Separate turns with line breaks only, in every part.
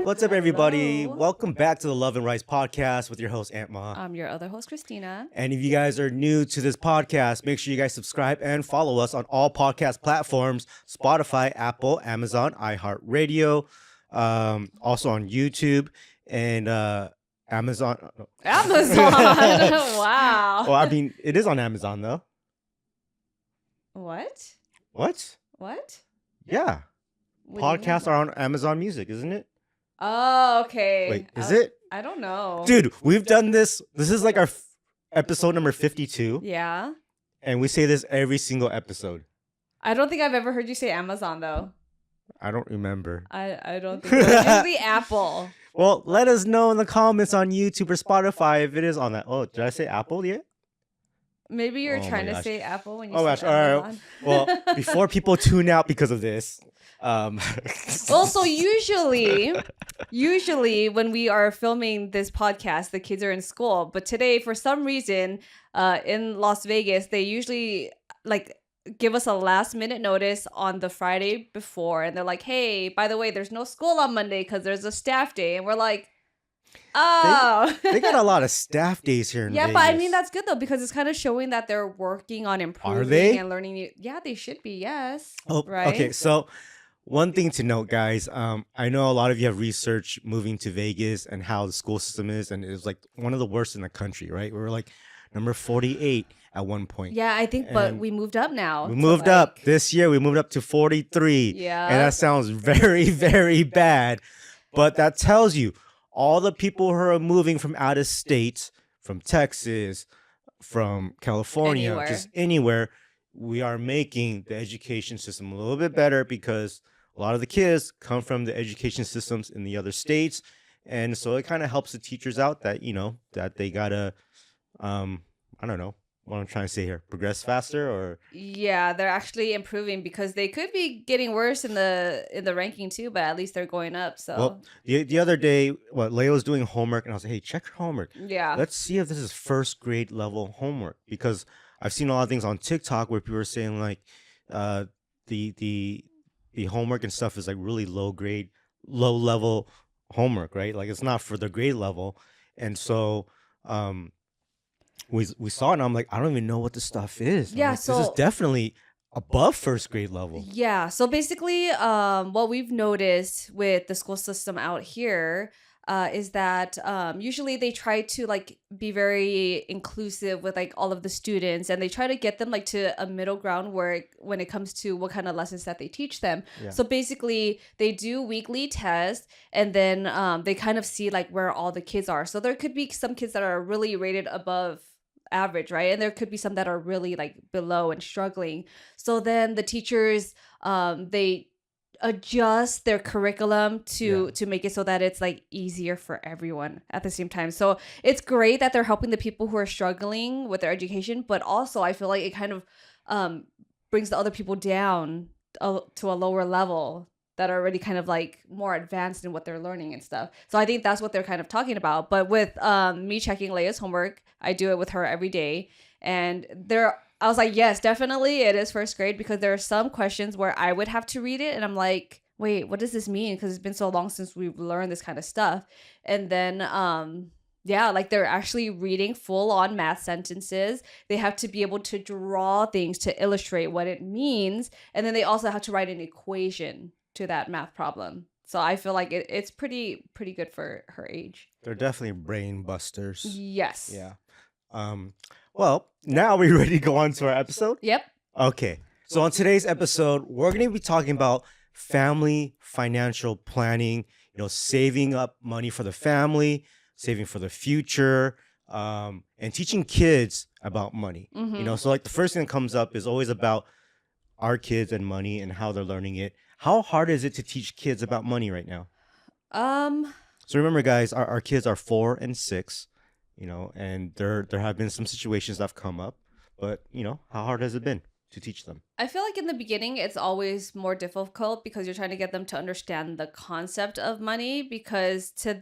What's up, everybody?
Hello.
Welcome back to the Love and Rice podcast with your host, Aunt Ma.
I'm your other host, Christina.
And if you guys are new to this podcast, make sure you guys subscribe and follow us on all podcast platforms: Spotify, Apple, Amazon, iHeartRadio, also on YouTube and Amazon.
Amazon. Wow.
Well, I mean, it is on Amazon though.
What?
What?
What?
Yeah.
What do you mean?
Podcasts are on Amazon Music, isn't it?
Oh, okay.
Wait, is it?
I don't know.
Dude, we've done this. This is like our episode number 52.
Yeah.
And we say this every single episode.
I don't think I've ever heard you say Amazon, though.
I don't remember.
I don't think so. Usually Apple.
Well, let us know in the comments on YouTube or Spotify if it is on that. Oh, did I say Apple yet?
Maybe you're
Oh
trying
my
to
gosh.
say Apple when you
Oh
say
gosh, all right.
Amazon.
Well, before people tune out because of this.
Also, usually when we are filming this podcast, the kids are in school. But today, for some reason, in Las Vegas, they usually give us a last minute notice on the Friday before, and they're like, "Hey, by the way, there's no school on Monday because there's a staff day," and we're like, "Oh."
They got a lot of staff days here in
Yeah,
Vegas.
but I mean that's good though because it's kind of showing that they're working on improving
they?
and learning new. Yeah, they should be. Yes.
Oh,
right.
Okay, so one thing to note, guys, I know a lot of you have researched moving to Vegas and how the school system is, and it was like one of the worst in the country, right? We were like number 48 at one point.
Yeah, I think, but
And
we moved up now.
We
to,
moved up this year. We moved up to 43.
Yeah.
And that sounds very, very bad. But that tells you all the people who are moving from out of state, from Texas, from California,
Anywhere.
just anywhere, we are making the education system a little bit better because a lot of the kids come from the education systems in the other states. And so it kind of helps the teachers out that, that they got to, I don't know what I'm trying to say here, progress faster or...
Yeah, they're actually improving because they could be getting worse in the ranking too, but at least they're going up. So
Well, the other day, Leia was doing homework, and I was like, "Hey, check your homework.
yeah,
Let's see if this is first grade level homework." Because I've seen a lot of things on TikTok where people are saying like, the homework and stuff is like really low level homework, right? Like it's not for the grade level, and so we saw it, and I'm like, I don't even know what this stuff is. I'm
Yeah,
like, this is
so-
definitely above first grade level.
yeah. So basically, what we've noticed with the school system out here is that usually they try to be very inclusive with all of the students, and they try to get them to a middle ground where when it comes to what kind of lessons that they teach them.
Yeah.
So basically, they do weekly tests, and then they kind of see where all the kids are. So there could be some kids that are really rated above average, right? And there could be some that are really below and struggling. So then the teachers they adjust their curriculum to make it so that it's easier for everyone at the same time. So it's great that they're helping the people who are struggling with their education, but also I feel like it kind of brings the other people down to a lower level that are already kind of more advanced in what they're learning and stuff. So I think that's what they're kind of talking about. But with me checking Leia's homework, I do it with her every day. And I was like, yes, definitely it is first grade, because there are some questions where I would have to read it and I'm like, wait, what does this mean? Because it's been so long since we've learned this kind of stuff. And then they're actually reading full on math sentences. They have to be able to draw things to illustrate what it means. And then they also have to write an equation to that math problem. So I feel like it's pretty good for her age.
They're definitely brain busters.
Yes.
Yeah. Well, now are we ready to go on to our episode?
Yep.
Okay. So on today's episode, we're going to be talking about family financial planning, saving up money for the family, saving for the future, and teaching kids about money.
Mm-hmm.
So the first thing that comes up is always about our kids and money and how they're learning it. How hard is it to teach kids about money right now? So remember, guys, our kids are 4 and 6. And there have been some situations that have come up, but how hard has it been to teach them?
I feel like in the beginning, it's always more difficult because you're trying to get them to understand the concept of money, because to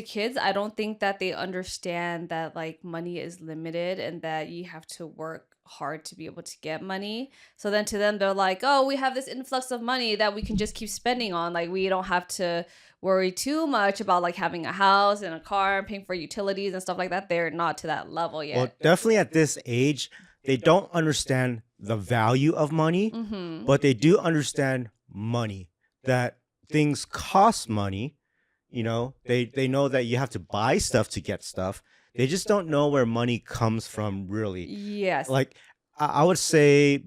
kids, I don't think that they understand that money is limited and that you have to work hard to be able to get money. So then to them, they're like, oh, we have this influx of money that we can just keep spending on. Like, we don't have to worry too much about like having a house and a car and paying for utilities and stuff like that. They're not to that level
Well,
yet.
definitely at this age, they don't understand the value of money,
Mm-hmm.
but they do understand money, that things cost money. You know, they know that you have to buy stuff to get stuff. They just don't know where money comes from, really.
Yes.
Like, I would say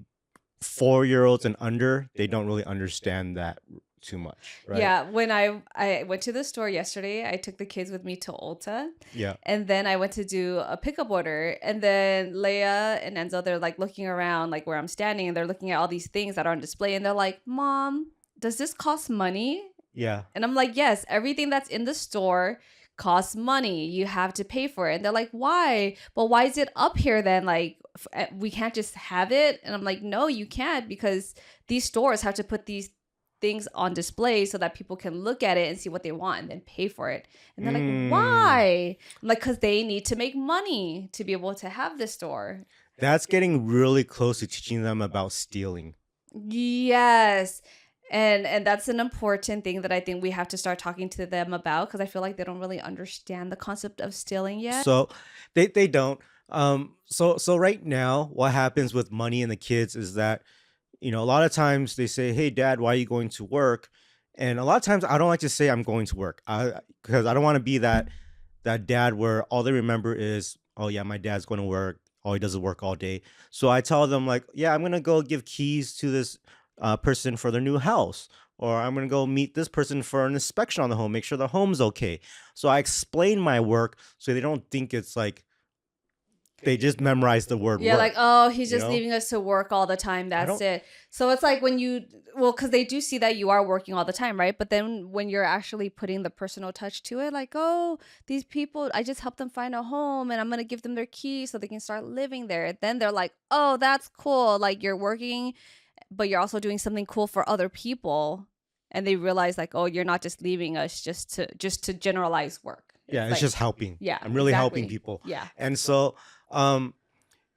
4-year-olds and under, they don't really understand that too much, right?
Yeah, when I went to the store yesterday, I took the kids with me to Ulta.
Yeah.
And then I went to do a pickup order. And then Leia and Enzo, they're like looking around like where I'm standing, and they're looking at all these things that are on display, and they're like, Mom, does this cost money?
Yeah.
And I'm like, yes, everything that's in the store costs money. You have to pay for it. And they're like, why? But why is it up here then? Like, we can't just have it? And I'm like, no, you can't, because these stores have to put these things on display so that people can look at it and see what they want and then pay for it. And they're like, why? I'm like, because they need to make money to be able to have this store.
That's getting really close to teaching them about stealing.
Yes. And that's an important thing that I think we have to start talking to them about, because I feel like they don't really understand the concept of stealing yet.
So they don't. So right now, what happens with money and the kids is that, you know, a lot of times they say, "Hey, Dad, why are you going to work?" And a lot of times I don't like to say I'm going to work, because I don't want to be that dad where all they remember is, "Oh yeah, my dad's going to work. All he does is work all day." So I tell them like, "Yeah, I'm gonna go give keys to this person for their new house, or I'm gonna go meet this person for an inspection on the home, make sure the home's okay." So I explain my work so they don't think it's like they just memorize the word
Yeah,
work.
like, oh, he's
you
just
know?
leaving us to work all the time. That's
don't-
it. So it's like when you, well, because they do see that you are working all the time, right? But then when you're actually putting the personal touch to it, like, oh, these people, I just helped them find a home and I'm going to give them their keys so they can start living there. Then they're like, oh, that's cool. Like, you're working, but you're also doing something cool for other people. And they realize like, oh, you're not just leaving us just to generalize work.
Yeah, it's
like,
just helping.
yeah,
I'm really helping
exactly.
people.
Yeah.
And so,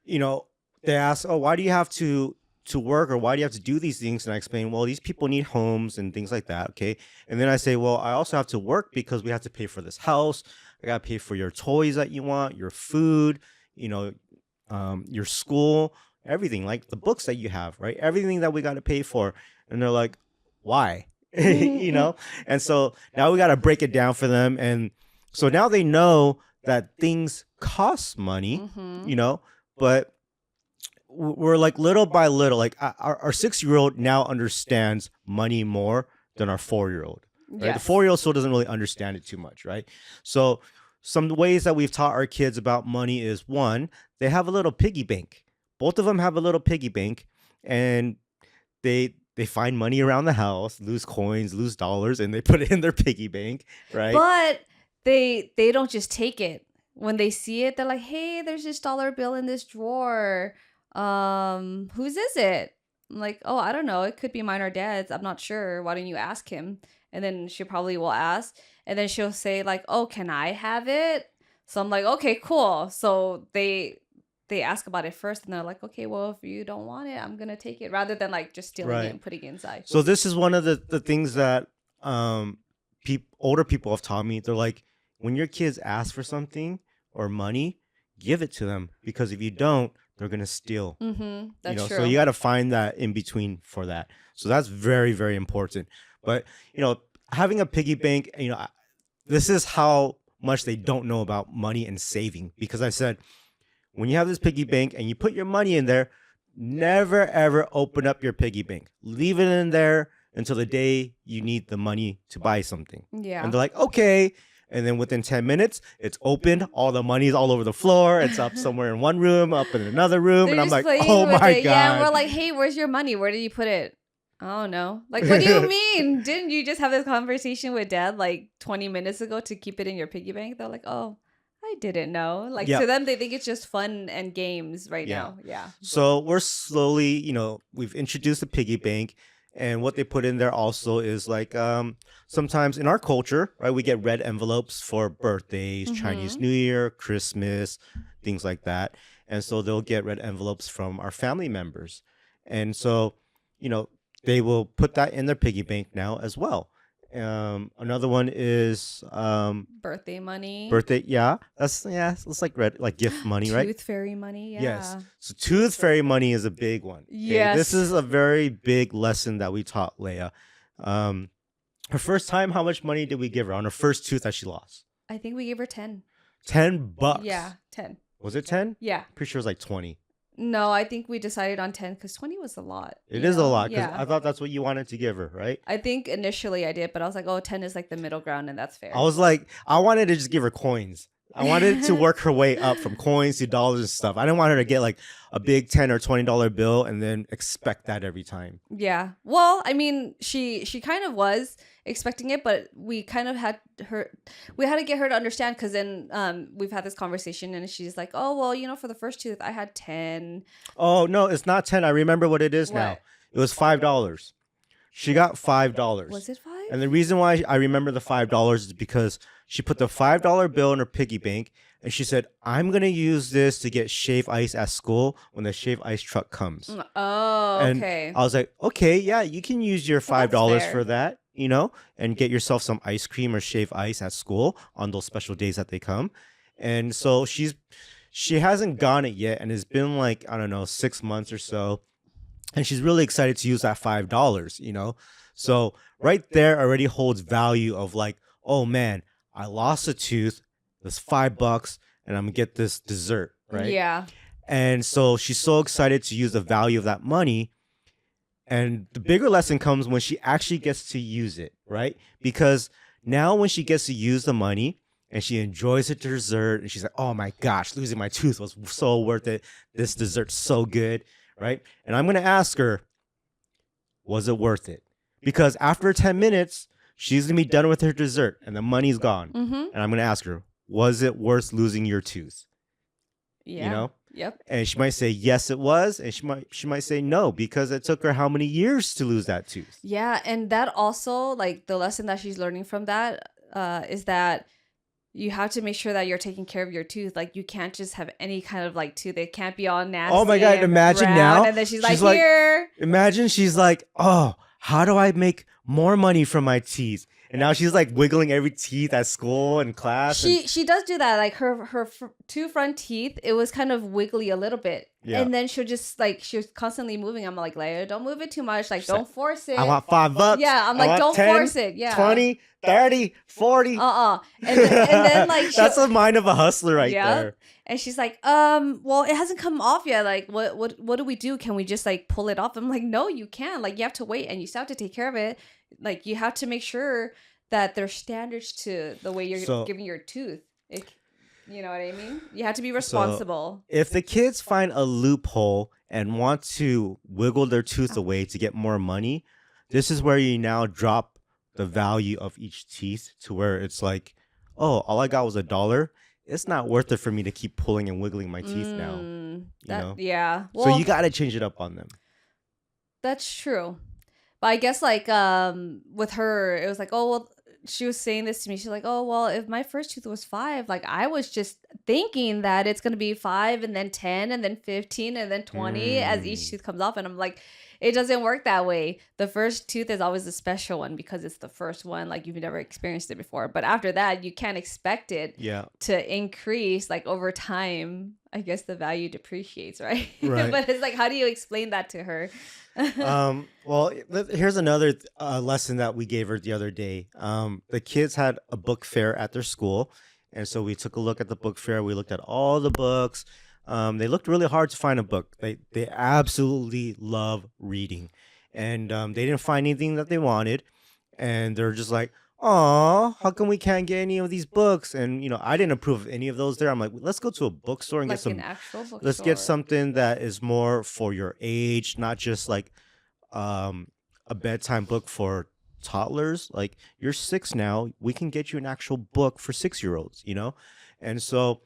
you know, they ask, "Oh, why do you have to work, or why do you have to do these things?" And I explain, "Well, these people need homes and things like that." Okay. And then I say, "Well, I also have to work because we have to pay for this house. I got to pay for your toys that you want, your food, you know, your school, everything, like the books that you have, right? Everything that we got to pay for." And they're like, "Why?" You know? And so now we got to break it down for them. And so now they know that things cost money,
Mm-hmm.
you know, but we're like little by little, like our 6-year-old now understands money more than our 4-year-old. Right?
Yes.
The 4-year-old still doesn't really understand it too much, right? So some ways that we've taught our kids about money is, one, they have a little piggy bank. Both of them have a little piggy bank, and they find money around the house, lose coins, lose dollars, and they put it in their piggy bank, right?
But they don't just take it. When they see it, they're like, "Hey, there's this dollar bill in this drawer. Whose is it?" I'm like, "Oh, I don't know. It could be mine or Dad's. I'm not sure. Why don't you ask him?" And then she probably will ask, and then she'll say like, "Oh, can I have it?" So I'm like, "Okay, cool." So they ask about it first, and they're like, "Okay, well, if you don't want it, I'm gonna take it," rather than like just stealing
Right.
it and putting it inside.
So this is one of the things that older people have taught me. They're like, when your kids ask for something or money, give it to them, because if you don't, they're gonna steal.
Mm-hmm. That's
You know,
true.
so you got to find that in between for that. So that's very, very important. But you know, having a piggy bank, you know, this is how much they don't know about money and saving. Because I said, when you have this piggy bank and you put your money in there, never ever open up your piggy bank. Leave it in there until the day you need the money to buy something.
Yeah.
And they're like, okay. And then within 10 minutes, it's opened. All the money's all over the floor. It's up somewhere in one room, up in another room.
They're
And I'm
just
like,
playing
oh
with
my
it.
God.
Yeah, and we're like, "Hey, where's your money? Where did you put it?" "I don't know." Like, what do you mean? Didn't you just have this conversation with Dad like 20 minutes ago to keep it in your piggy bank? They're like, "Oh, I didn't know." Like,
Yeah.
to them, they think it's just fun and games right
Yeah.
now. Yeah.
So we're slowly, you know, we've introduced the piggy bank, and what they put in there also is like, sometimes in our culture, right, we get red envelopes for birthdays, Chinese
Mhm.
New Year, Christmas, things like that. and so they'll get red envelopes from our family members, and so you know they will put that in their piggy bank now as well. Another one is
Birthday money.
birthday. Yeah, it's like red, like gift money, right?
Tooth fairy money.
Yes.
Yeah.
So tooth fairy money is a big one. Okay? This
Yes.
is a very big lesson that we taught Leia. Um, her first time, how much money did we give her on her first tooth that she lost?
I think we gave her 10.
$10.
Yeah, 10.
Was it 10?
Yeah.
Pretty sure it was like 20.
No, I think we decided on 10 because 20 was a lot.
It is a lot because
Yeah.
I thought that's what you wanted to give her, right?
I think initially I did, but I was like, oh, 10 is like the middle ground and that's fair.
I was like, I wanted to just give her coins. I wanted to work her way up from coins to dollars and stuff. I didn't want her to get like a big $10 or $20 bill and then expect that every time.
Yeah. Well, I mean, she kind of was expecting it, but we kind of had to get her to understand because then we've had this conversation and she's like, oh, well, you know, for the first tooth, I had 10.
Oh, no, it's not 10. I remember what it is now.
What?
It was $5. She got $5.
Was it 5?
And the reason why I remember the $5 is because she put the $5 bill in her piggy bank and she said, I'm going to use this to get shave ice at school when the shave ice truck comes.
Oh,
And
okay.
I was like, okay, yeah, you can use your
Well, that's
$5
fair.
for that, you know, and get yourself some ice cream or shave ice at school on those special days that they come. And so she hasn't gotten it yet. And it's been like, I don't know, 6 months or so. And she's really excited to use that $5, you know. So right there already holds value of like, oh man, I lost a tooth. That's $5, and I'm gonna get this dessert, right?
Yeah.
And so she's so excited to use the value of that money. And the bigger lesson comes when she actually gets to use it, right? Because now when she gets to use the money and she enjoys the dessert and she's like, oh my gosh, losing my tooth was so worth it. This dessert's so good, right? And I'm gonna ask her, was it worth it? Because after 10 minutes, she's going to be done with her dessert and the money's gone.
Mm-hmm.
And I'm going to ask her, was it worth losing your tooth?
Yeah.
You know?
Yep.
And she might say, yes, it was. And she might say no, because it took her how many years to lose that tooth?
Yeah. And that also, like, the lesson that she's learning from that is that you have to make sure that you're taking care of your tooth. Like, you can't just have any kind of, like, tooth. It can't be all nasty.
Oh my God,
and
imagine
brown,
now.
And then she's
She's
like,
like,
here.
Imagine she's like, oh, how do I make more money from my teeth? And now she's like wiggling every teeth at school and class.
She does do that. Like her two front teeth, it was kind of wiggly a little bit.
Yeah.
And then she'll just like, she was constantly moving. I'm like, Leia, don't move it too much. Like, don't force it.
I want $5.
Yeah, I'm
I
like,
want
don't
10,
force it. Yeah.
20, 30, 40.
And then like,
That's the mind of a hustler right
Yeah.
there.
and she's like, well, it hasn't come off yet. Like, what do we do? Can we just like pull it off? I'm like, no, you can't. Like, you have to wait and you still have to take care of it. Like, you have to make sure that there's standards to the way you're giving your tooth. You know what I mean? You have to be responsible.
If the kids find a loophole and want to wiggle their tooth away to get more money, this is where you now drop the value of each teeth to where it's like, oh, all I got was $1. It's not worth it for me to keep pulling and wiggling my teeth now. You know?
Yeah. Well,
So you got to change it up on them.
That's true. But I guess like with her, it was like, oh, well, she was saying this to me. She's like, oh, well, if my first tooth was 5, like I was just thinking that it's going to be 5 and then 10 and then 15 and then 20 as each tooth comes off. And I'm like, it doesn't work that way. The first tooth is always a special one because it's the first one. Like, you've never experienced it before. But after that, you can't expect it to increase. Like, over time, I guess the value depreciates, right? But it's like, how do you explain that to her?
Well, here's another lesson that we gave her the other day. The kids had a book fair at their school. And so we took a look at the book fair. We looked at all the books. They looked really hard to find a book. They absolutely love reading. And they didn't find anything that they wanted. And they're just like, oh, how come we can't get any of these books? And, you know, I didn't approve of any of those there. I'm like, let's go to a bookstore and
Like
get some.
an actual bookstore.
Let's get something that is more for your age, not just like a bedtime book for toddlers. Like, you're 6 now, we can get you an actual book for 6-year-olds, you know? And so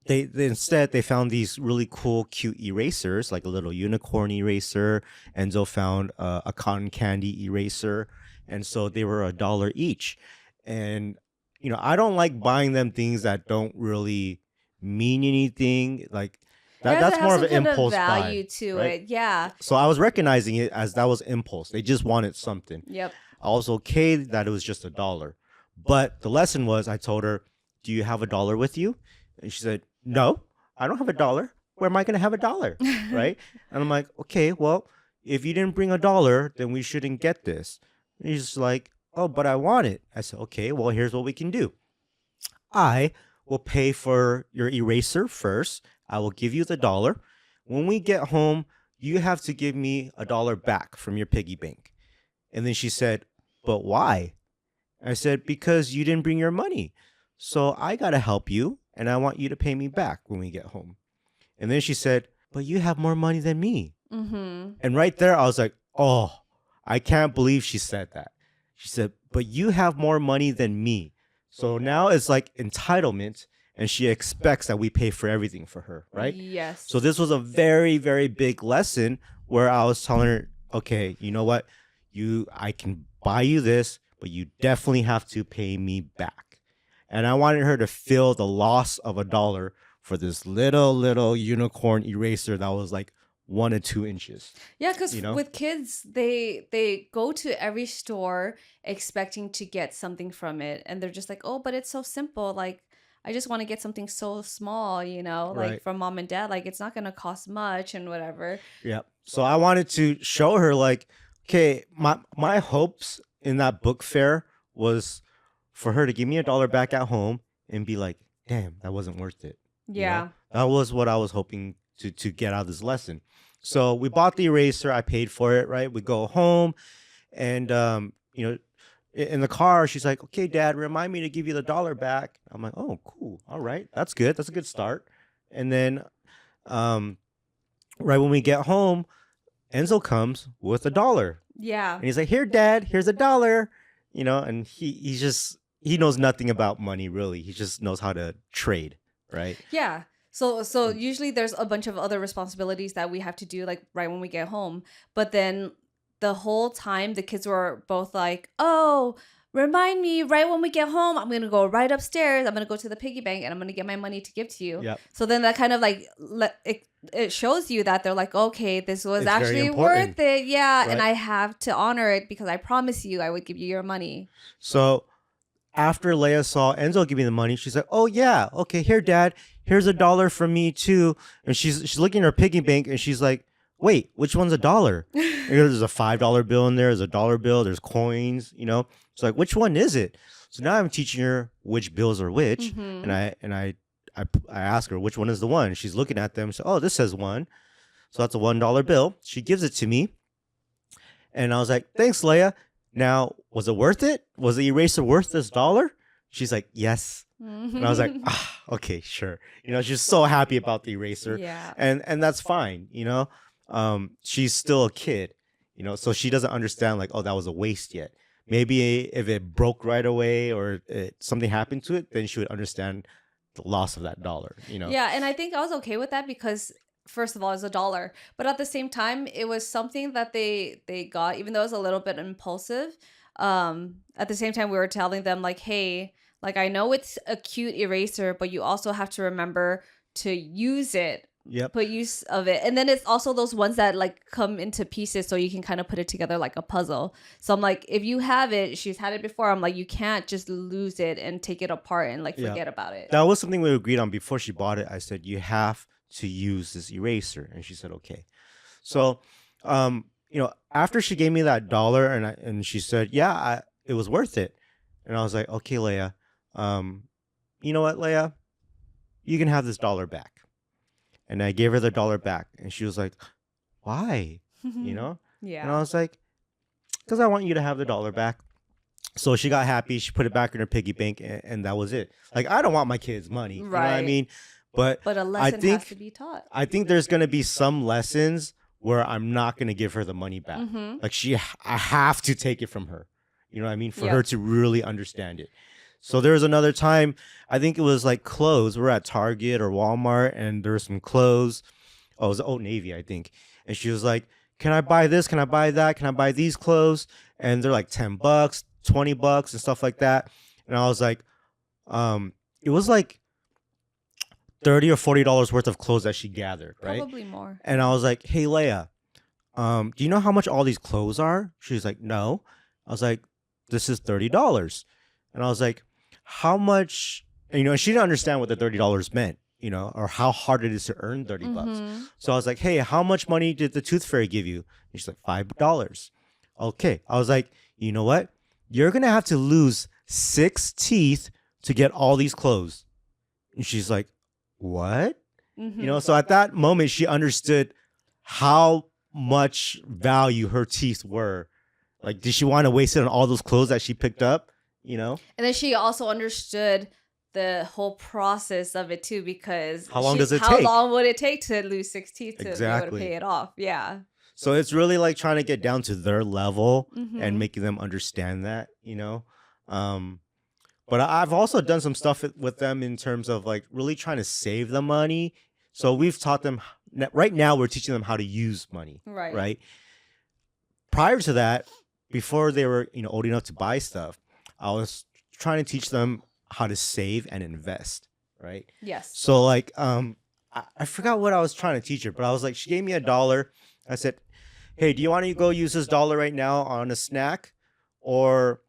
they instead they found these really cool, cute erasers, like a little unicorn eraser. Enzo found a cotton candy eraser. And so they were $1 each. And, you know, I don't like buying them things that don't really mean anything. Like
It has to
that's
have
more of
some
an
kind of
impulse buy,
value to
right?
it. Yeah.
So I was recognizing it as that was impulse. They just wanted something.
Yep.
I was okay that it was just $1. But the lesson was I told her, "Do you have $1 with you?" And she said, "No, I don't have $1. Where am I going to have $1?" Right? And I'm like, "Okay, well, if you didn't bring $1, then we shouldn't get this." And he's like, "Oh, but I want it." I said, "Okay, well, here's what we can do. I will pay for your eraser first. I will give you the $1. When we get home, you have to give me $1 back from your piggy bank." And then she said, "But why?" I said, "Because you didn't bring your money. So I got to help you, and I want you to pay me back when we get home." And then she said, "But you have more money than me."
Mm-hmm.
And right there, I was like, "Oh, I can't believe she said that." She said, "But you have more money than me." So now it's like entitlement, and she expects that we pay for everything for her, right?
Yes.
So this was a very, very big lesson where I was telling her, "Okay, you know what? I can buy you this, but you definitely have to pay me back." And I wanted her to feel the loss of $1 for this little unicorn eraser that was like 1 to 2 inches.
Yeah, because
You know?
with kids, they go to every store expecting to get something from it, and they're just like, "Oh, but it's so simple. Like, I just want to get something so small, like
Right.
from mom and dad. Like, it's not gonna cost much and whatever."
Yeah. So I wanted to show her like, okay, my hopes in that book fair was for her to give me $1 back at home and be like, "Damn, that wasn't worth it." You know?
Yeah.
That was what I was hoping to get out of this lesson. So we bought the eraser, I paid for it, right? We go home and in the car, she's like, "Okay, Dad, remind me to give you the $1 back." I'm like, "Oh, cool. All right. That's good. That's a good start." And then um right when we get home, Enzo comes with $1.
Yeah.
And he's like, "Here, Dad, here's $1." And he knows nothing about money really. He just knows how to trade, right?
Yeah. So usually there's a bunch of other responsibilities that we have to do like right when we get home. But then the whole time the kids were both like, "Oh, remind me right when we get home. I'm going to go right upstairs. I'm going to go to the piggy bank and I'm going to get my money to give to you."
Yep.
So then that kind of like it shows you that they're like, "Okay, this was
It's very
actually
important,
worth it." Yeah, and
right?
I have to honor it because I promise you I would give you your money.
So after Leia saw Enzo give me the money, she's like, "Oh yeah, okay, here, Dad, here's $1 from me too." And she's looking at her piggy bank and she's like, "Wait, which one's $1?" There's a $5 bill in there, there's a dollar bill, there's coins. It's like, which one is it? So now I'm teaching her which bills are which, and
Mhm.
I ask her which one is the one. She's looking at them. So, "Oh, this says one, so that's a $1 bill." She gives it to me, and I was like, "Thanks, Leia. Now, was it worth it? Was the eraser worth this $1?" She's like, "Yes." And I was like, "Ah, okay, sure." She's so happy about the eraser,
Yeah.
and that's fine. She's still a kid, so she doesn't understand like, oh, that was a waste yet. Maybe if it broke right away or something happened to it, then she would understand the loss of that $1.
Yeah, and I think I was okay with that because first of all, it's $1, but at the same time, it was something that they got, even though it was a little bit impulsive. At the same time, we were telling them like, "Hey, like I know it's a cute eraser, but you also have to remember to use it."
Yep.
Put use of it, and then it's also those ones that like come into pieces so you can kind of put it together like a puzzle. So I'm like, if you have it, she's had it before, I'm like, you can't just lose it and take it apart and like
Yeah.
forget about it.
That was something we agreed on before she bought it. I said, "You have to use this eraser," and she said, "Okay." So, after she gave me that $1 and she said, "Yeah, it was worth it," and I was like, "Okay, Leia, you know what, Leia, you can have this $1 back." And I gave her the $1 back, and she was like, "Why?" And I
Yeah.
was like, "Because I want you to have the $1 back." So she got happy. She put it back in her piggy bank, and that was it. Like, I don't want my kids' money. You know what I
Right.
mean? But
But a
I
lesson
think
has to be taught.
I think there's gonna be some lessons where I'm not gonna give her the money back.
Mm-hmm.
Like I have to take it from her. You know what I mean? For
Yep.
her to really understand it. So there was another time, I think it was like clothes. We're at Target or Walmart, and there's some clothes. Oh, it was Old Navy, I think. And she was like, "Can I buy this? Can I buy that? Can I buy these clothes?" And they're like $10, $20, and stuff like that. And I was like, it was like $30 or $40 worth of clothes that she gathered, right?
Probably more.
And I was like, hey, Leia, do you know how much all these clothes are? She's like, no. I was like, this is $30. And I was like, how much, and she didn't understand what the $30 meant, or how hard it is to earn 30 bucks. So I was like, hey, how much money did the tooth fairy give you? And she's like, $5. Okay. I was like, you know what? You're going to have to lose 6 teeth to get all these clothes. And she's like, what? So at that moment, she understood how much value her teeth were. Like, did she want to waste it on all those clothes that she picked up?
And then she also understood the whole process of it too, because
how long does it take?
How long would it take to lose 6 teeth to be able to pay it off? Yeah.
So it's really like trying to get down to their level and making them understand that, But I've also done some stuff with them in terms of like really trying to save the money. So we've taught them right now. We're teaching them how to use money. Right. Prior to that, before they were old enough to buy stuff, I was trying to teach them how to save and invest. Right.
Yes.
So like I forgot what I was trying to teach her, but I was like, she gave me $1. I said, hey, do you want to go use this $1 right now on a snack, or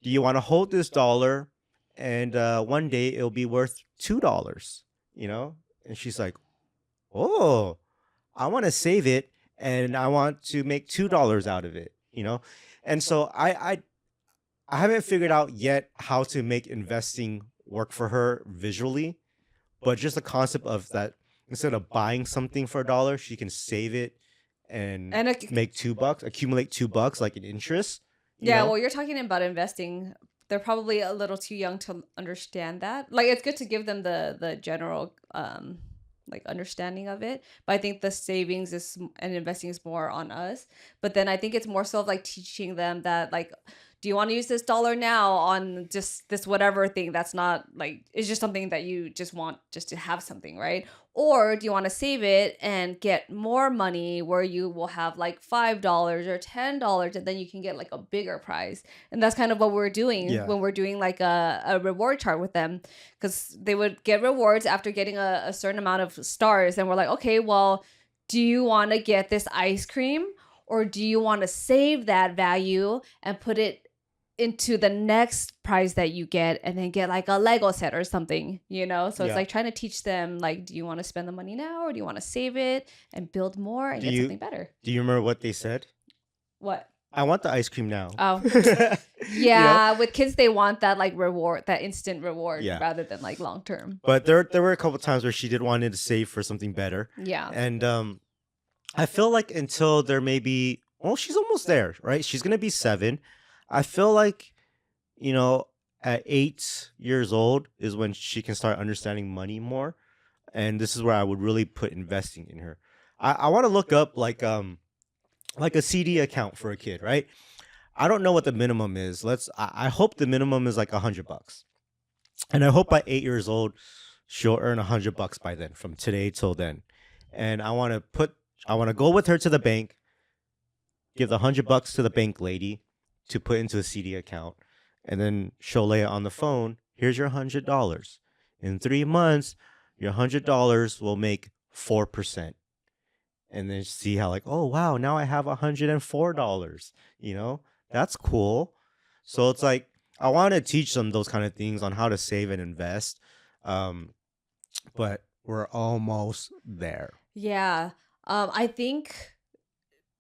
do you want to hold this $1 and one day it'll be worth $2? And she's like, oh, I want to save it and I want to make $2 out of it, And so I haven't figured out yet how to make investing work for her visually, but just the concept of that instead of buying something for $1, she can save it and make $2, accumulate $2 like an interest.
Yeah, well, you're talking about investing. They're probably a little too young to understand that. Like, it's good to give them the general like understanding of it, but I think the savings and investing is more on us. But then I think it's more so of like teaching them that, like, do you want to use this $1 now on just this whatever thing that's not like, it's just something that you just want just to have something, right? Or do you want to save it and get more money where you will have like $5 or $10 and then you can get like a bigger prize? And that's kind of what we're doing when we're doing like a reward chart with them, because they would get rewards after getting a certain amount of stars. And we're like, okay, well, do you want to get this ice cream, or do you want to save that value and put it into the next prize that you get and then get like a Lego set or something, So it's like trying to teach them, like, do you want to spend the money now, or do you want to save it and build more and get something better?
Do you remember what they said?
What?
I want the ice cream now.
Oh, yeah. With kids, they want that like reward, that instant reward, rather than like long term.
But there were a couple times where she did want to save for something better.
Yeah.
And I feel like until they're maybe, well, she's almost there, right? She's gonna be 7. I feel like, at 8 years old is when she can start understanding money more. And this is where I would really put investing in her. I want to look up like a CD account for a kid, right? I don't know what the minimum is. I hope the minimum is like $100. And I hope by 8 years old, she'll earn $100 by then, from today till then. And I want to go with her to the bank, give the $100 to the bank lady to put into a CD account, and then show Leia on the phone, here's your $100. In 3 months, your $100 will make 4%. And then see how like, oh, wow, now I have $104. That's cool. So it's like, I want to teach them those kind of things on how to save and invest. But we're almost there.
Yeah. I think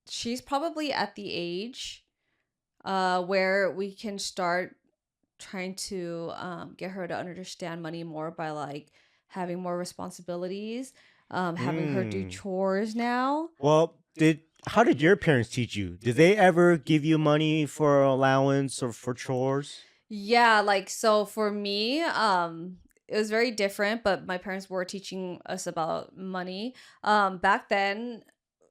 she's probably at the age where we can start trying to get her to understand money more by like having more responsibilities, having her do chores now.
Well, how did your parents teach you? Did they ever give you money for allowance or for chores?
Yeah, like, so for me, it was very different, but my parents were teaching us about money. Back then,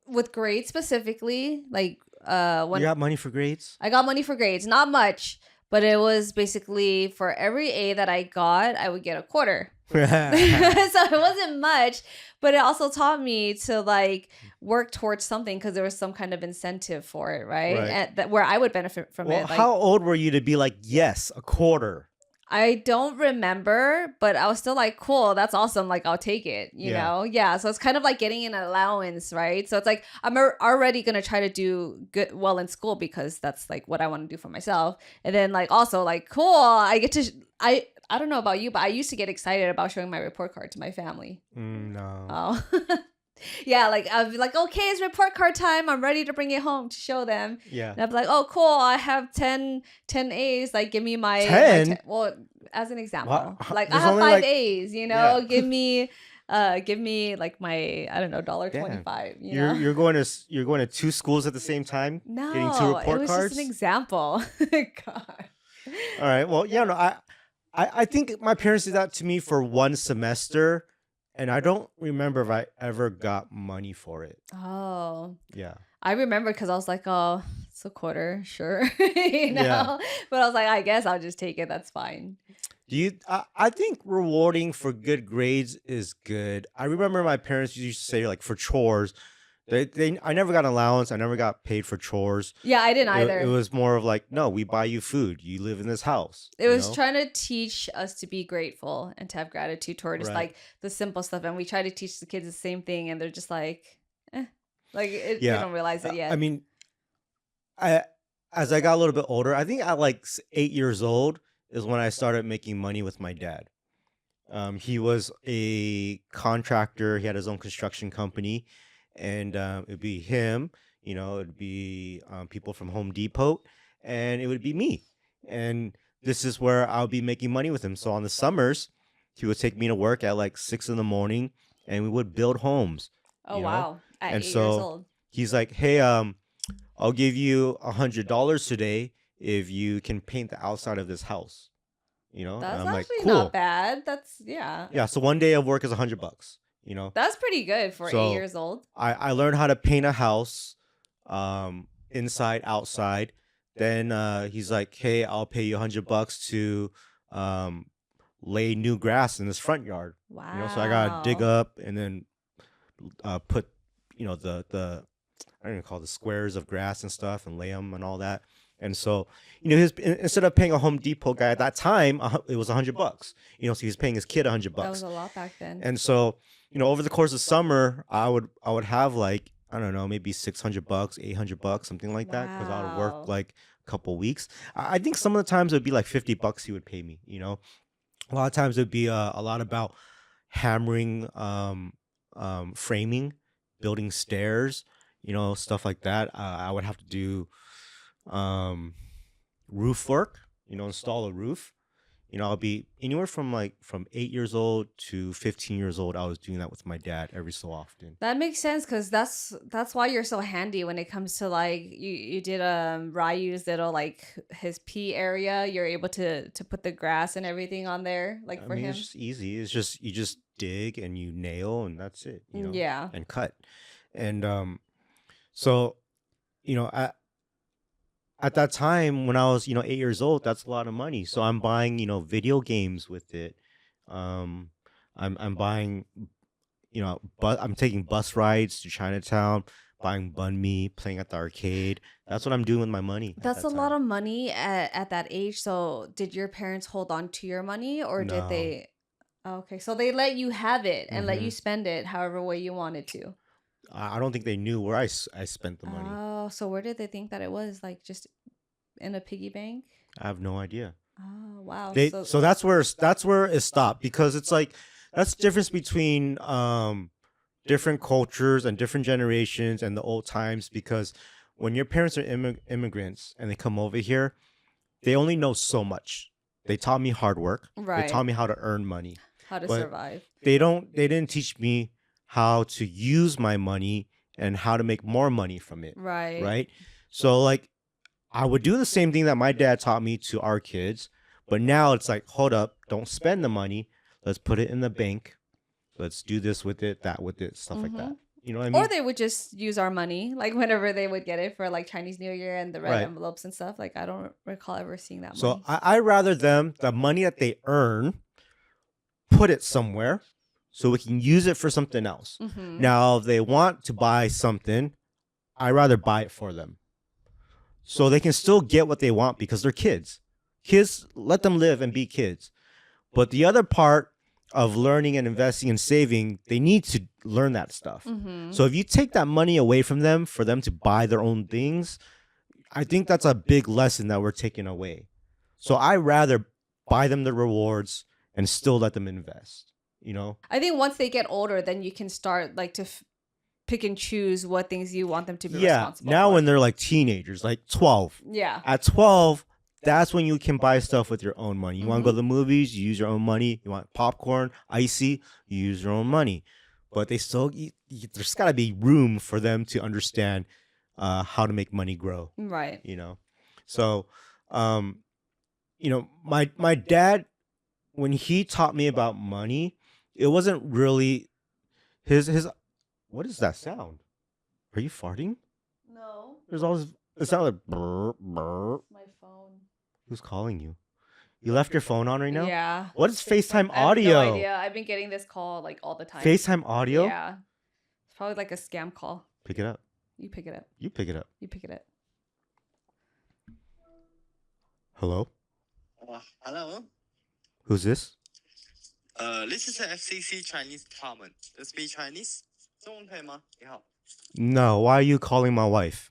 with grades specifically, like when
you got money for grades?
I got money for grades, not much, but it was basically for every A that I got, I would get a quarter. So it wasn't much, but it also taught me to like work towards something, because there was some kind of incentive for it, right? And where I would benefit from it. Like,
how old were you to be like, yes, a quarter?
I don't remember, but I was still like, cool, that's awesome. Like, I'll take it, you
Yeah.
know? Yeah. So it's kind of like getting an allowance, right? So it's like, I'm already going to try to do well in school because that's like what I want to do for myself. And then, like, also, like, cool, I get to, I don't know about you, but I used to get excited about showing my report card to my family.
No.
Oh. Yeah, like I'd be like, okay, it's report card time. I'm ready to bring it home to show them.
Yeah.
And I'd be like, oh, cool. I have 10 A's. Like, give me my
10?
well, as an example, like I
There's
have
only
5
like,
A's, you
yeah.
know, give me like my, I don't know,
Damn.
$1.25, you
You're
know?
you're going to two schools at the same time, getting two
No, it
report
was
cards.
just an example. God.
All right. Well, yeah, no, I think my parents did that to me for one semester, and I don't remember if I ever got money for it.
Oh,
Yeah.
I remember because I was like, oh, it's a quarter, sure, you know?
Yeah.
But I was like, I guess I'll just take it. That's fine.
I think rewarding for good grades is good. I remember my parents used to say like for chores, I never got an allowance. I never got paid for chores.
Yeah, I didn't
It
either.
was more of like, no, we buy you food. You live in this house.
It
you
was
know?
trying to teach us to be grateful and to have gratitude toward just
Right.
like the simple stuff. And we try to teach the kids the same thing, and they're just like, like they
Yeah.
don't realize it yet.
I mean, I as I got a little bit older, I think at like 8 years old is when I started making money with my dad. He was a contractor. He had his own construction company, and it'd be him. It'd be people from Home Depot, and it would be me. And this is where I'll be making money with him. So on the summers, he would take me to work at like 6 in the morning, and we would build homes.
Oh,
you know?
wow. At
And
8 years
so
old.
he's like, "Hey, I'll give you $100 today if you can paint the outside of this house." And
That's
I'm like,
actually
"Cool."
not bad. That's, yeah.
Yeah, so one day of work is $100.
That's pretty good for 8
So
years old.
I learned how to paint a house, inside, outside. Then he's like, "Hey, I'll pay you $100 to um, lay new grass in this front yard." So I gotta dig
Wow.
up and then put, the I don't even call it the squares of grass and stuff and lay them and all that. And so, instead of paying a Home Depot guy at that time, it was $100. So he was paying his kid $100.
That was a lot back then.
And so, over the course of summer, I would have like, I don't know, maybe $600, $800, something like that, because I would work
Wow.
like a couple weeks. I think some of the times it would be like $50 he would pay me. A lot of times it would be a lot about hammering, framing, building stairs, stuff like that. I would have to do um, roof work, install a roof. I'll be anywhere from 8 years old to 15 years old. I was doing that with my dad every so often.
That makes sense because that's why you're so handy when it comes to like you did Ryu's little like his pee area. You're able to put the grass and everything on there like
I
for
mean,
him.
it's just easy. It's just you just dig and you nail and that's it.
Yeah.
And cut. And so at that time when I was 8 years old, that's a lot of money. So I'm buying video games with it. I'm buying but I'm taking bus rides to Chinatown, buying banh mi, playing at the arcade. That's what I'm doing with my money. at
That's
that
a lot
time.
of money at that age. So did your parents hold on to your money or did
No.
they? Oh, okay, so they let you have it and let you
Hmm.
spend it however way you wanted to.
I don't think they knew where I spent the money.
Oh, so where did they think that it was? Like just in a piggy bank?
I have no idea.
Oh, wow.
So that's where it stopped, because it's like that's the difference between different cultures and different generations and the old times, because when your parents are immigrants and they come over here, they only know so much. They taught me hard work. They
Right.
taught me how to earn money.
How to
But
survive.
they didn't teach me how to use my money and how to make more money from it.
Right.
Right? So like I would do the same thing that my dad taught me to our kids, but now it's like, hold up, don't spend the money. Let's put it in the bank. Let's do this with it, that with it, stuff like that. You know what I mean?
Or they would just use our money, like whenever they would get it for like Chinese New Year and the red
Right.
envelopes and stuff. Like I don't recall ever seeing that
So
money.
I rather them, the money that they earn, put it somewhere so we can use it for something else.
Mhm.
Now, if they want to buy something, I rather buy it for them. So they can still get what they want because they're kids. Kids, let them live and be kids. But the other part of learning and investing and saving, they need to learn that stuff.
Mm-hmm.
So if you take that money away from them for them to buy their own things, I think that's a big lesson that we're taking away. So I rather buy them the rewards and still let them invest, you know?
I think once they get older, then you can start like to pick and choose what things you want them to be responsible
Now
for.
when they're like teenagers, like 12.
Yeah.
At 12, that's when you can buy stuff with your own money. You want to go to
Mhm.
the movies, you use your own money. You want popcorn, icy, you use your own money. But they still, there's got to be room for them to understand how to make money grow,
Right.
you know? So, you know, my dad, when he taught me about money, it wasn't really his, what is that sound? Are you farting?
No.
There's always, it sounded like brr, brr.
My phone.
Who's calling you? You left your phone on right now?
Yeah.
What is FaceTime
I have
audio?
no idea. I've been getting this call like all the time.
FaceTime audio?
Yeah. It's probably like a scam call.
Pick it up.
You pick it up.
You pick it up.
You pick it up.
Hello?
Hello.
Who's this?
This is the FCC Chinese Department. You speak Chinese? 中文可以吗？你好。
No, why are you calling my wife?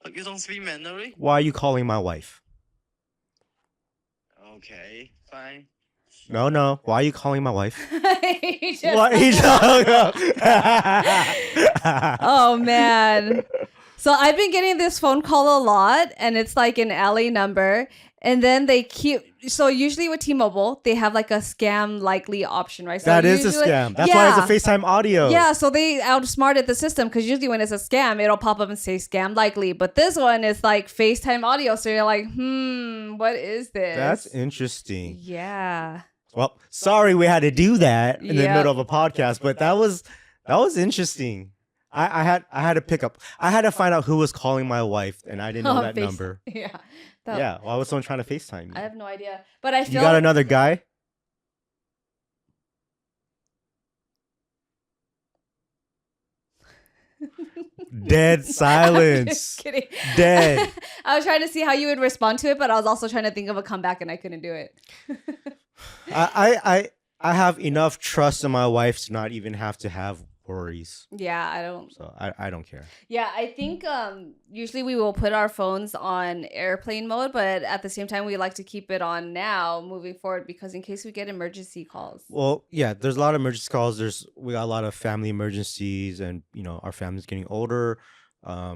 You don't speak Mandarin?
Why are you calling my wife?
Okay, fine.
No. Why are you calling my wife?
He just-
What are you talking about?
Oh man. So I've been getting this phone call a lot, and it's like an LA number. And then they keep, so usually with T-Mobile, they have like a scam likely option, right? So
That is a
usually-
scam. That's why it's a FaceTime audio.
Yeah, so they outsmarted the system because usually when it's a scam, it'll pop up and say scam likely. But this one is like FaceTime audio. So you're like, what is this?
That's interesting.
Yeah.
Well, sorry we had to do that in the
Yep.
middle of a podcast, but that was interesting. I had to pick up. I had to find out who was calling my wife, and I didn't know that
Face-
number.
Yeah.
Yeah, why was someone trying to FaceTime
I
you?
have no idea. But I
You
feel
got another guy? Dead
I'm
silence.
just kidding.
Dead.
I was trying to see how you would respond to it, but I was also trying to think of a comeback and I couldn't do it.
I have enough trust in my wife to not even have to have worries.
Yeah, I don't.
So I don't care.
Yeah, I think usually we will put our phones on airplane mode, but at the same time we like to keep it on now moving forward because in case we get emergency calls.
Well, yeah, there's a lot of emergency calls. We got a lot of family emergencies, and you know our family's getting older.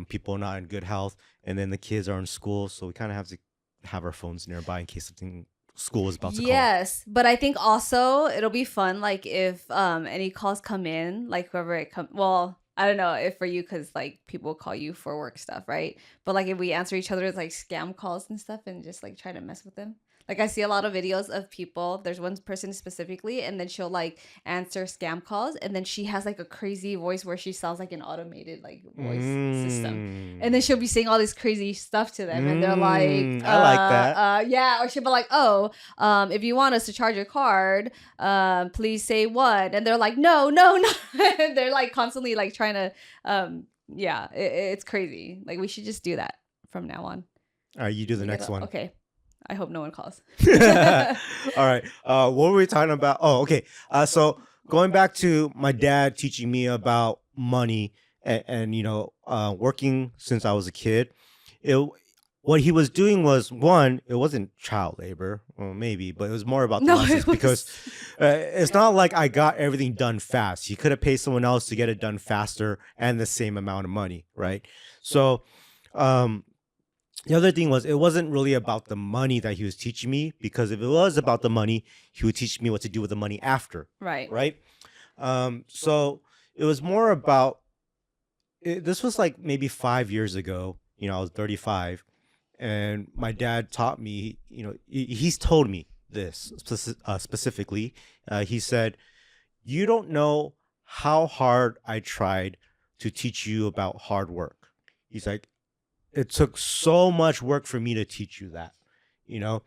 People are not in good health, and then the kids are in school, so we kind of have to have our phones nearby in case something school is about to call.
Yes, but I think also it'll be fun like if any calls come in, like whoever it come. Well, I don't know if for you because like people call you for work stuff, right? But like if we answer each other's like scam calls and stuff and just like try to mess with them. Like I see a lot of videos of people. There's one person specifically, and then she'll like answer scam calls, and then she has like a crazy voice where she sounds like an automated like voice system. And then she'll be saying all this crazy stuff to them, and they're like,
I like that.
yeah, or she'll be like, oh, if you want us to charge your card, please say what? And they're like, no. And they're like constantly like trying to, yeah, it's crazy. Like we should just do that from now on.
All right, you do the next one.
Okay. I hope no one calls.
All right. What were we talking about? Oh, okay. So going back to my dad teaching me about money and you know, working since I was a kid, what he was doing was, one, it wasn't child labor, well, maybe, but it was more about the lessons because it's not like I got everything done fast. He could have paid someone else to get it done faster and the same amount of money, right? So, the other thing was, it wasn't really about the money that he was teaching me, because if it was about the money, he would teach me what to do with the money after.
Right.
Right. So it was more about, this was like maybe 5 years ago, you know, I was 35, and my dad taught me, you know, he's told me this specifically. He said, you don't know how hard I tried to teach you about hard work. He's like, it took so much work for me to teach you that, you know?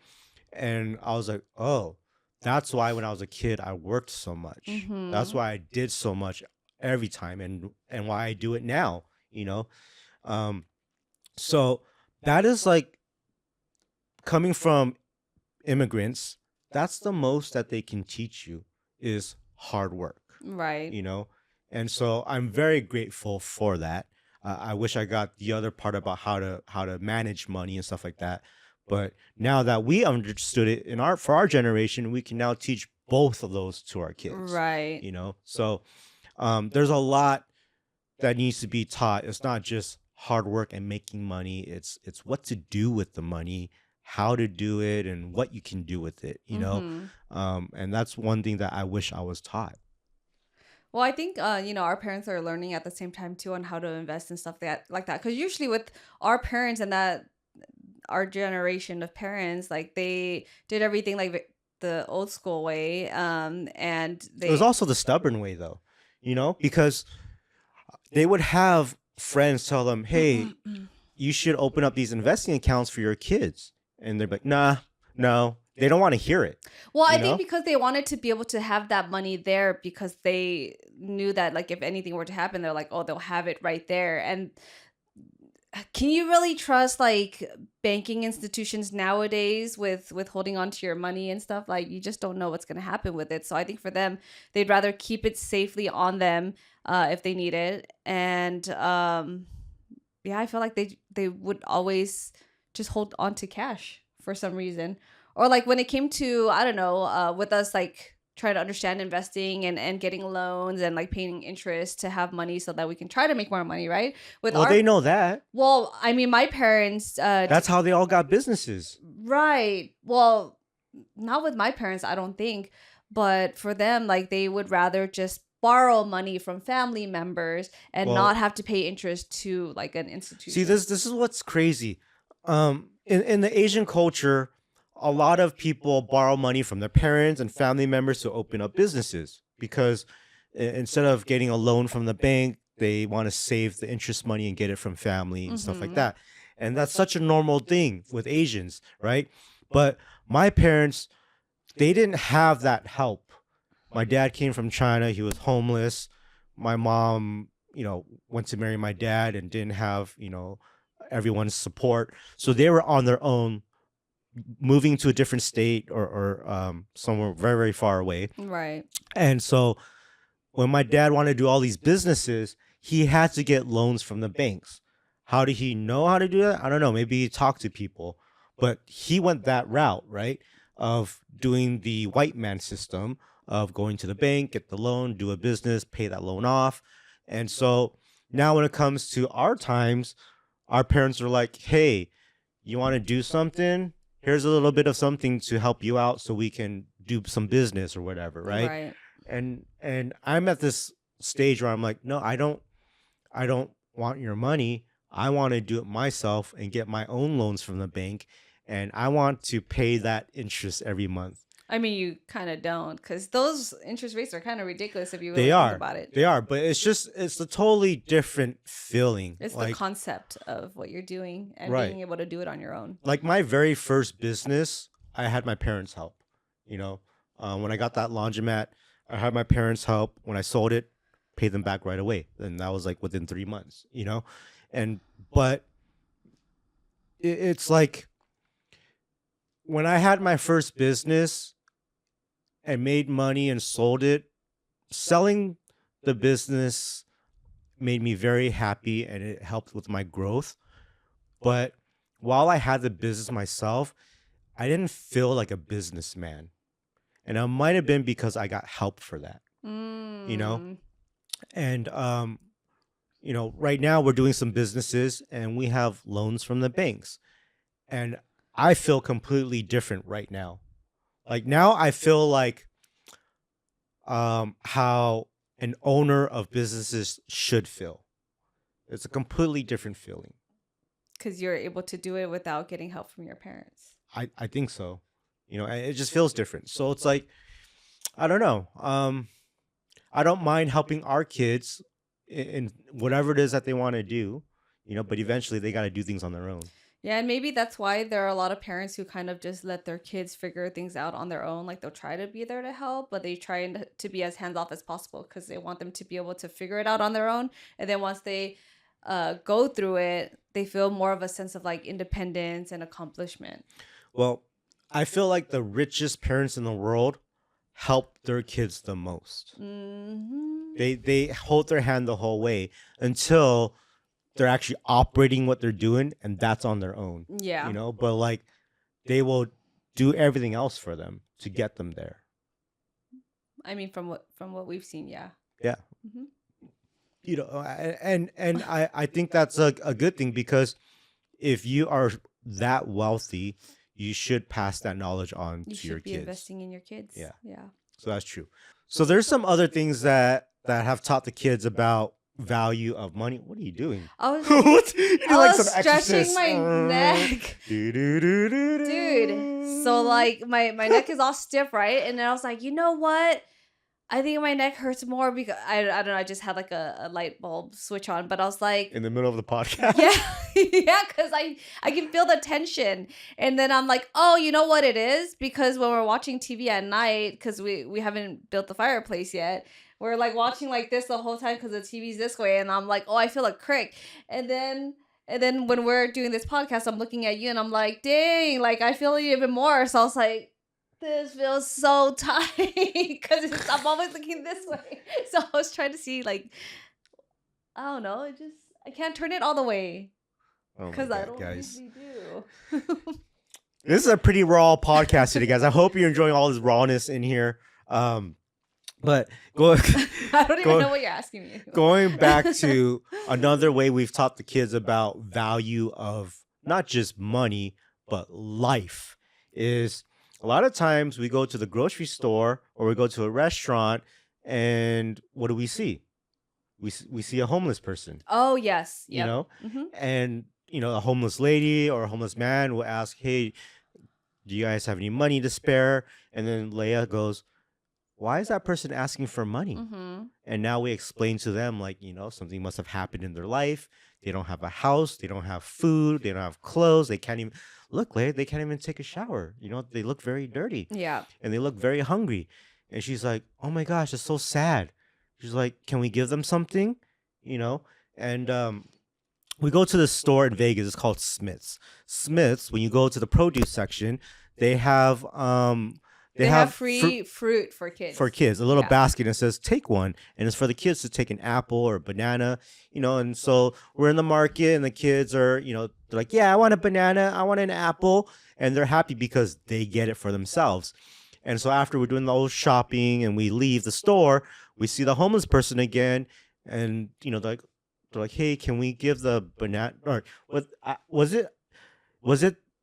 And I was like, oh, that's why when I was a kid, I worked so much.
Mhm.
That's why I did so much every time, and why I do it now, you know? So that is like coming from immigrants, that's the most that they can teach you is hard work,
Right.
you know? And so I'm very grateful for that. I wish I got the other part about how to manage money and stuff like that. But now that we understood it for our generation, we can now teach both of those to our kids.
Right.
You know, so there's a lot that needs to be taught. It's not just hard work and making money. It's what to do with the money, how to do it, and what you can do with it. You know, and that's one thing that I wish I was taught.
Well, I think our parents are learning at the same time too on how to invest and stuff like that. Because usually with our parents and that our generation of parents, like they did everything like the old school way, and
It was also the stubborn way, though, you know, because they would have friends tell them, "Hey, you should open up these investing accounts for your kids," and they're like, "Nah, no." They don't want to hear it.
Well, I
know?
think because they wanted to be able to have that money there because they knew that like if anything were to happen, they're like, oh, they'll have it right there. And can you really trust like banking institutions nowadays with holding on to your money and stuff? Like you just don't know what's going to happen with it. So I think for them, they'd rather keep it safely on them if they need it. And yeah, I feel like they would always just hold on to cash for some reason. Or like when it came to, I don't know, with us like trying to understand investing and getting loans and like paying interest to have money so that we can try to make more money, right?
Well, they know that.
Well, I mean, my parents.
That's how they all got businesses.
Right. Well, not with my parents, I don't think. But for them, like they would rather just borrow money from family members and not have to pay interest to like an institution.
See, this is what's crazy. In the Asian culture, a lot of people borrow money from their parents and family members to open up businesses because instead of getting a loan from the bank, they want to save the interest money and get it from family and stuff like that. And that's such a normal thing with Asians, right? But my parents, they didn't have that help. My dad came from China. He was homeless. My mom, went to marry my dad and didn't have, everyone's support. So they were on their own, moving to a different state or somewhere very, very far away.
Right.
And so when my dad wanted to do all these businesses, he had to get loans from the banks. How did he know how to do that? I don't know. Maybe he talked to people, but he went that route, right? Of doing the white man system of going to the bank, get the loan, do a business, pay that loan off. And so now when it comes to our times, our parents are like, hey, you want to do something? Here's a little bit of something to help you out so we can do some business or whatever, right?
Right.
And I'm at this stage where I'm like, no, I don't want your money. I want to do it myself and get my own loans from the bank, and I want to pay that interest every month.
I mean, you kind of don't, because those interest rates are kind of ridiculous if you
They
really
are.
think about it.
They are, but it's a totally different feeling.
It's
like,
the concept of what you're doing and
Right.
being able to do it on your own.
like my very first business, I had my parents' help. When I got that laundromat, I had my parents' help. When I sold it, paid them back right away, and that was like within 3 months. But it's like when I had my first business and made money and sold it, selling the business made me very happy and it helped with my growth. But while I had the business myself, I didn't feel like a businessman. And it might have been because I got help for that.
Mm.
And right now we're doing some businesses and we have loans from the banks. And I feel completely different right now. Like now I feel like how an owner of businesses should feel. It's a completely different feeling.
Because you're able to do it without getting help from your parents.
I think so. It just feels different. So it's like, I don't know. I don't mind helping our kids in whatever it is that they want to do, but eventually they got to do things on their own.
Yeah, and maybe that's why there are a lot of parents who kind of just let their kids figure things out on their own. Like they'll try to be there to help, but they try to be as hands off as possible because they want them to be able to figure it out on their own. And then once they go through it, they feel more of a sense of like independence and accomplishment.
Well, I feel like the richest parents in the world help their kids the most.
Mm-hmm.
They hold their hand the whole way until they're actually operating what they're doing, and that's on their own.
Yeah.
You know, but like they will do everything else for them to get them there.
I mean, from what we've seen, yeah.
Yeah.
Mhm.
You know, and I think that's a good thing, because if you are that wealthy, you should pass that knowledge on
You
to your
should be
kids.
investing in your kids.
Yeah.
Yeah.
So that's true. So there's some other things that have taught the kids about value of money. What are you doing?
I was
What? You do like some
stretching
exorcist.
my neck. Dude, so like my neck is all stiff, right? And then I was like, you know what? I think my neck hurts more because I don't know. I just had like a light bulb switch on, but I was like,
in the middle of the podcast.
yeah, yeah, because I can feel the tension, and then I'm like, oh, you know what it is? Because when we're watching TV at night, because we haven't built the fireplace yet, we're like watching like this the whole time because the TV's this way, and I'm like, oh, I feel a crick, and then when we're doing this podcast, I'm looking at you, and I'm like, dang, like I feel it even more. So I was like, this feels so tight because I'm always looking this way. So I was trying to see, like, I don't know. I can't turn it all the way
Oh my
because I
God,
don't
guys.
usually do.
This is a pretty raw podcast today, guys. I hope you're enjoying all this rawness in here. But go.
I don't even
Go-
know what you're asking me.
Going back to another way we've taught the kids about value of not just money but life is a lot of times we go to the grocery store or we go to a restaurant, and what do we see? We see a homeless person,
Oh yes,
you
yep.
know,
Mhm.
and you know, a homeless lady or a homeless man will ask, "Hey, do you guys have any money to spare?" And then Leia goes, "Why is that person asking for money?"
Mhm.
And now we explain to them, like, you know, something must have happened in their life. They don't have a house. They don't have food. They don't have clothes. They can't even look, Leia, they can't even take a shower. You know, they look very dirty
Yeah.
and they look very hungry. And she's like, "Oh my gosh, it's so sad." She's like, "Can we give them something?" You know, and we go to the store in Vegas. It's called Smith's. Smith's. When you go to the produce section, they have
They have free fruit for kids.
a little
Yeah.
basket, and it says take one, and it's for the kids to take an apple or a banana, you know. And so we're in the market, and the kids are, you know, they're like, "Yeah, I want a banana, I want an apple," and they're happy because they get it for themselves. And so after we're doing the whole shopping and we leave the store, we see the homeless person again, and you know, they're like, "Hey, can we give the banana?" Or what was it?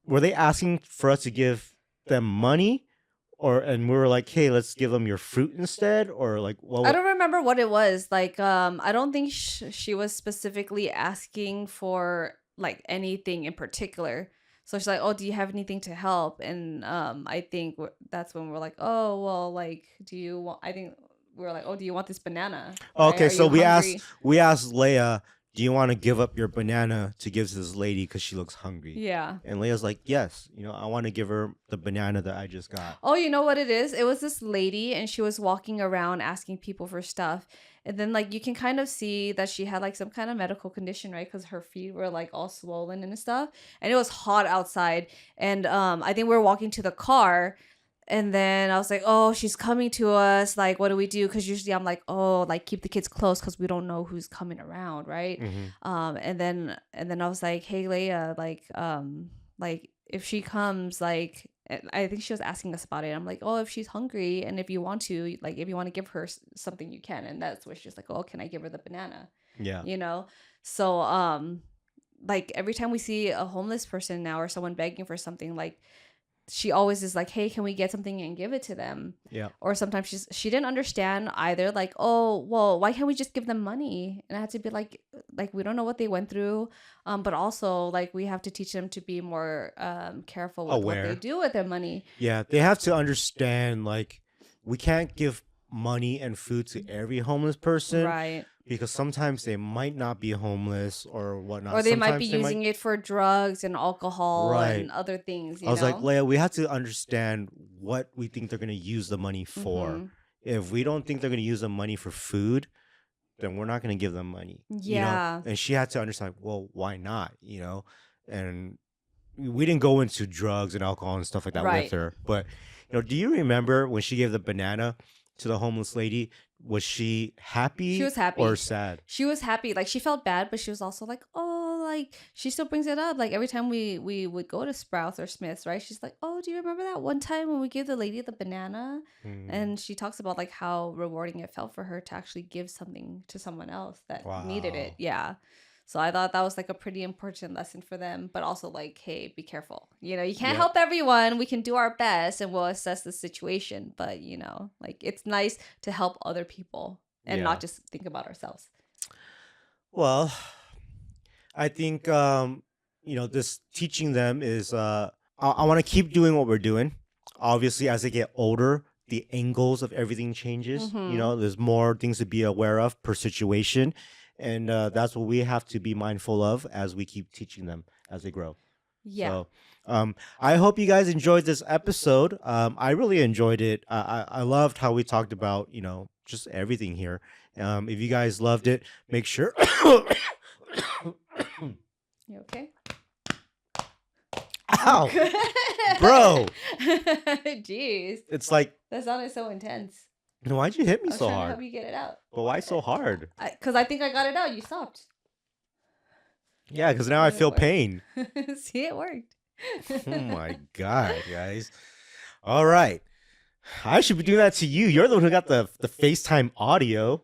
Were they asking for us to give them money? And we were like, "Hey, let's give them your fruit instead," or like, "Well,
I don't remember what it was. Like, I don't think she was specifically asking for like anything in particular. So she's like, "Oh, do you have anything to help?" And I think that's when we're like, "Oh, well, like, do you want?" I think we were like, "Oh, do you want this banana?" Right?
okay."
Are
So
you hungry?
we asked Leia, "Do you want to give up your banana to give to this lady because she looks hungry?"
Yeah.
And Leia's like, "Yes, you know, I want to give her the banana that I just got."
Oh, you know what it is? It was this lady, and she was walking around asking people for stuff. And then, like, you can kind of see that she had like some kind of medical condition, right? Because her feet were like all swollen and stuff. And it was hot outside. And I think we were walking to the car. And then I was like, oh, she's coming to us. Like, what do we do? Because usually I'm like, oh, like keep the kids close because we don't know who's coming around, right? And then I was like, hey, Leia, like if she comes, like I think she was asking us about it. I'm like, oh, if she's hungry and if you want to, like, if you want to give her something, you can. And that's where she's like, oh, can I give her the banana?
Yeah.
You know? So, like every time we see a homeless person now or someone begging for something, like she always is like, hey, can we get something and give it to them?
Yeah.
Or sometimes she didn't understand either, like, oh, well, why can't we just give them money? And I had to be like we don't know what they went through, but also like we have to teach them to be more careful with
Aware.
what they do with their money.
Yeah, they have to understand, like, we can't give money and food to every homeless person,
Right.
because sometimes they might not be homeless or whatnot.
Or they might be
Sometimes
using it for drugs and alcohol
Right.
and other things.
I was like, Leia, we have to understand what we think they're going to use the money for.
Mhm.
If we don't think they're going to use the money for food, then we're not going to give them money.
Yeah.
You know? And she had to understand, well, why not? You know? And we didn't go into drugs and alcohol and stuff like that
Right.
with her. But do you remember when she gave the banana to the homeless lady? Was she happy?
She was happy.
Or sad?
She was happy. Like, she felt bad, but she was also like, oh, like, she still brings it up. Like, every time we would go to Sprouts or Smith's, right? She's like, oh, do you remember that one time when we gave the lady the banana?
Mm.
And she talks about, like, how rewarding it felt for her to actually give something to someone else that needed it.
Wow.
Yeah. So I thought that was, like, a pretty important lesson for them. But also, like, hey, be careful. You can't
Yep.
help everyone. We can do our best and we'll assess the situation. But, like, it's nice to help other people and
Yeah.
not just think about ourselves.
Well, I think this teaching them is I want to keep doing what we're doing. Obviously, as they get older, the angles of everything changes.
Mhm.
There's more things to be aware of per situation, and that's what we have to be mindful of as we keep teaching them as they grow.
Yeah.
So, I hope you guys enjoyed this episode. I really enjoyed it. I loved how we talked about, just everything here. If you guys loved it, make sure.
You okay?
Ow, bro!
Jeez.
It's like,
That sounded so intense.
why'd you hit me
I was
so
trying to
hard?
help you get it out.
But why so hard?
Because I think I got it out. You stopped.
Yeah, because now I
It
feel
worked.
pain.
See, it worked.
Oh my god, guys! All right, I should be doing that to you. You're the one who got the FaceTime audio.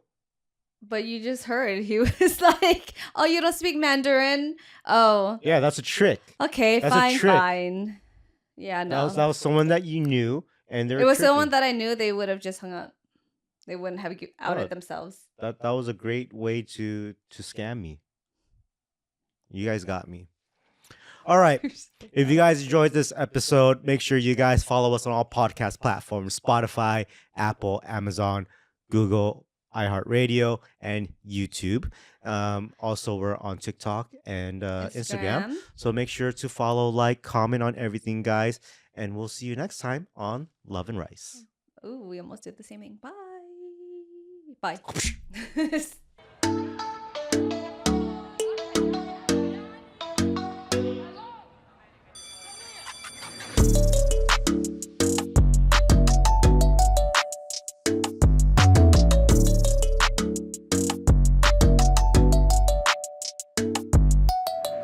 But you just heard. He was like, oh, you don't speak Mandarin? Oh,
Yeah, that's a trick.
okay,
That's a
fine,
trick.
fine. Yeah, no.
That was someone that you knew, and they're
It was
tricking.
someone that I knew. They would have just hung up. They wouldn't have outed
Oh.
themselves.
That was a great way to scam me. You guys got me. All right. If you guys enjoyed this episode, make sure you guys follow us on all podcast platforms: Spotify, Apple, Amazon, Google, iHeartRadio, and YouTube. Also, we're on TikTok and Instagram. So make sure to follow, like, comment on everything, guys. And we'll see you next time on Love and Rice.
Ooh, we almost did the same thing. Bye. Bye.